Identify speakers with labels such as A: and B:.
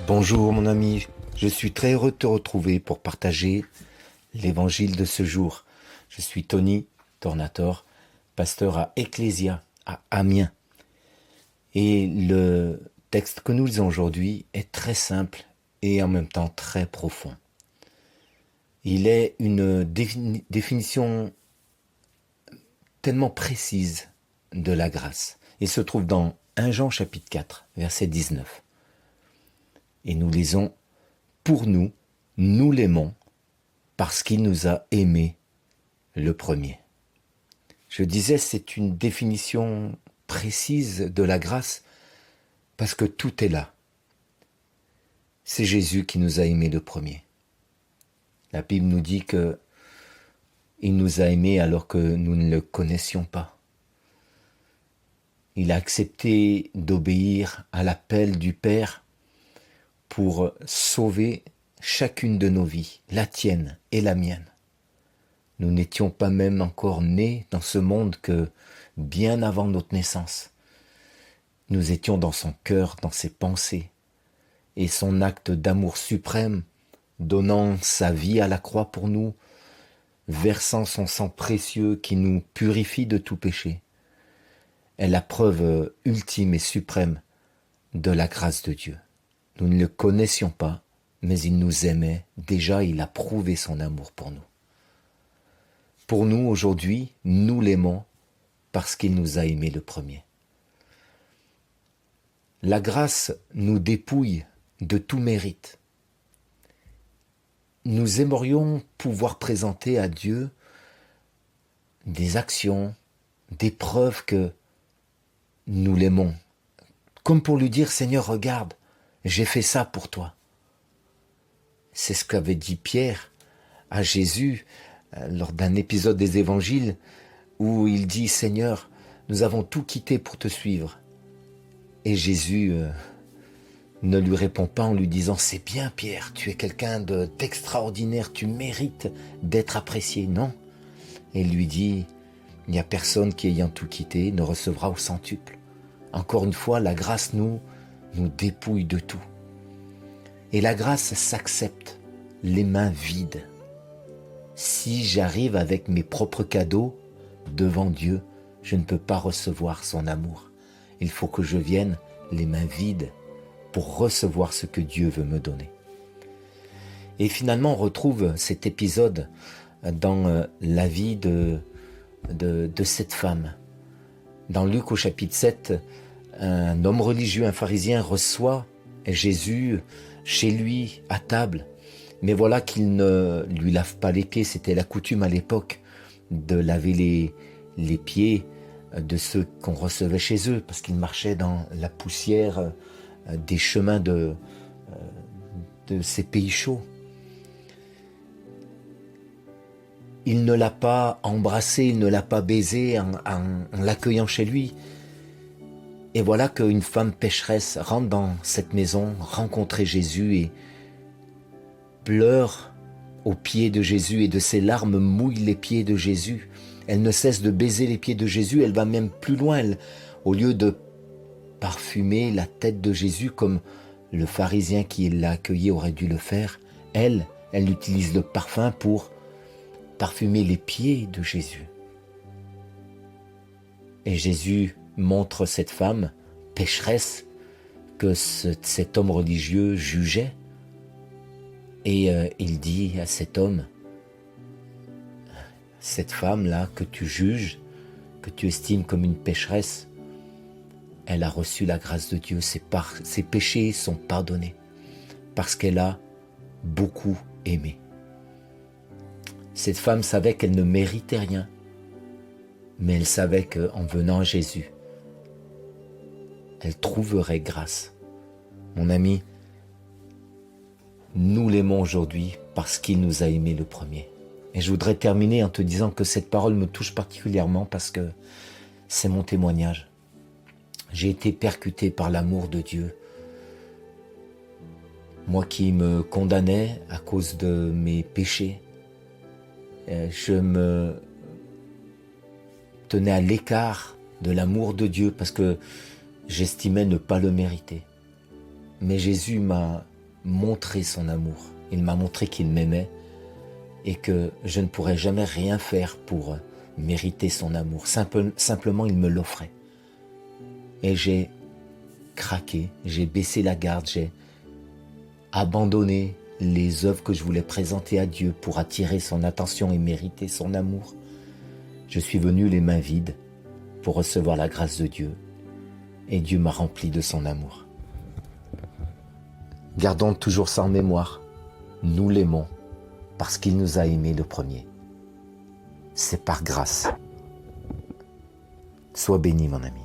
A: Bonjour mon ami, je suis très heureux de te retrouver pour partager l'évangile de ce jour. Je suis Tony Tornator, pasteur à Ecclésia, à Amiens. Et le texte que nous lisons aujourd'hui est très simple et en même temps très profond. Il est une définition tellement précise de la grâce. Il se trouve dans 1 Jean chapitre 4, verset 19. Et nous lisons « Pour nous, nous l'aimons parce qu'il nous a aimés le premier ». Je disais, c'est une définition précise de la grâce parce que tout est là. C'est Jésus qui nous a aimés le premier. La Bible nous dit que il nous a aimés alors que nous ne le connaissions pas. Il a accepté d'obéir à l'appel du Père pour sauver chacune de nos vies, la tienne et la mienne. Nous n'étions pas même encore nés dans ce monde que bien avant notre naissance. Nous étions dans son cœur, dans ses pensées, et son acte d'amour suprême, donnant sa vie à la croix pour nous, versant son sang précieux qui nous purifie de tout péché, est la preuve ultime et suprême de la grâce de Dieu. Nous ne le connaissions pas, mais il nous aimait. Déjà, il a prouvé son amour pour nous. Pour nous, aujourd'hui, nous l'aimons parce qu'il nous a aimés le premier. La grâce nous dépouille de tout mérite. Nous aimerions pouvoir présenter à Dieu des actions, des preuves que nous l'aimons. Comme pour lui dire, Seigneur, regarde, j'ai fait ça pour toi. C'est ce qu'avait dit Pierre à Jésus lors d'un épisode des évangiles où il dit, Seigneur, nous avons tout quitté pour te suivre. Et Jésus ne lui répond pas en lui disant, c'est bien Pierre, tu es quelqu'un d'extraordinaire, tu mérites d'être apprécié. Non. Et il lui dit, il n'y a personne qui ayant tout quitté ne recevra au centuple. Encore une fois, la grâce nous dépouille de tout. Et la grâce s'accepte les mains vides. Si j'arrive avec mes propres cadeaux devant Dieu, je ne peux pas recevoir son amour. Il faut que je vienne les mains vides pour recevoir ce que Dieu veut me donner. Et finalement, on retrouve cet épisode dans la vie de cette femme. Dans Luc au chapitre 7, un homme religieux, un pharisien, reçoit Jésus chez lui, à table. Mais voilà qu'il ne lui lave pas les pieds. C'était la coutume à l'époque de laver les pieds de ceux qu'on recevait chez eux, parce qu'ils marchaient dans la poussière des chemins de ces pays chauds. Il ne l'a pas embrassé, il ne l'a pas baisé en l'accueillant chez lui. Et voilà qu'une femme pécheresse rentre dans cette maison, rencontrer Jésus et pleure aux pieds de Jésus et de ses larmes mouillent les pieds de Jésus. Elle ne cesse de baiser les pieds de Jésus, elle va même plus loin. Au lieu de parfumer la tête de Jésus comme le pharisien qui l'a accueilli aurait dû le faire, elle utilise le parfum pour parfumer les pieds de Jésus. Et Jésus montre cette femme pécheresse que cet homme religieux jugeait. Et il dit à cet homme, cette femme-là que tu juges, que tu estimes comme une pécheresse, elle a reçu la grâce de Dieu, ses péchés sont pardonnés, parce qu'elle a beaucoup aimé. Cette femme savait qu'elle ne méritait rien, mais elle savait qu'en venant à Jésus, elle trouverait grâce. Mon ami, nous l'aimons aujourd'hui parce qu'il nous a aimés le premier. Et je voudrais terminer en te disant que cette parole me touche particulièrement parce que c'est mon témoignage. J'ai été percuté par l'amour de Dieu. Moi qui me condamnais à cause de mes péchés, je me tenais à l'écart de l'amour de Dieu parce que j'estimais ne pas le mériter. Mais Jésus m'a montré son amour. Il m'a montré qu'il m'aimait et que je ne pourrais jamais rien faire pour mériter son amour. Simplement, il me l'offrait. Et j'ai craqué, j'ai baissé la garde, j'ai abandonné les œuvres que je voulais présenter à Dieu pour attirer son attention et mériter son amour. Je suis venu les mains vides pour recevoir la grâce de Dieu et Dieu m'a rempli de son amour. Gardons toujours ça en mémoire. Nous l'aimons parce qu'il nous a aimés le premier. C'est par grâce. Sois béni, mon ami.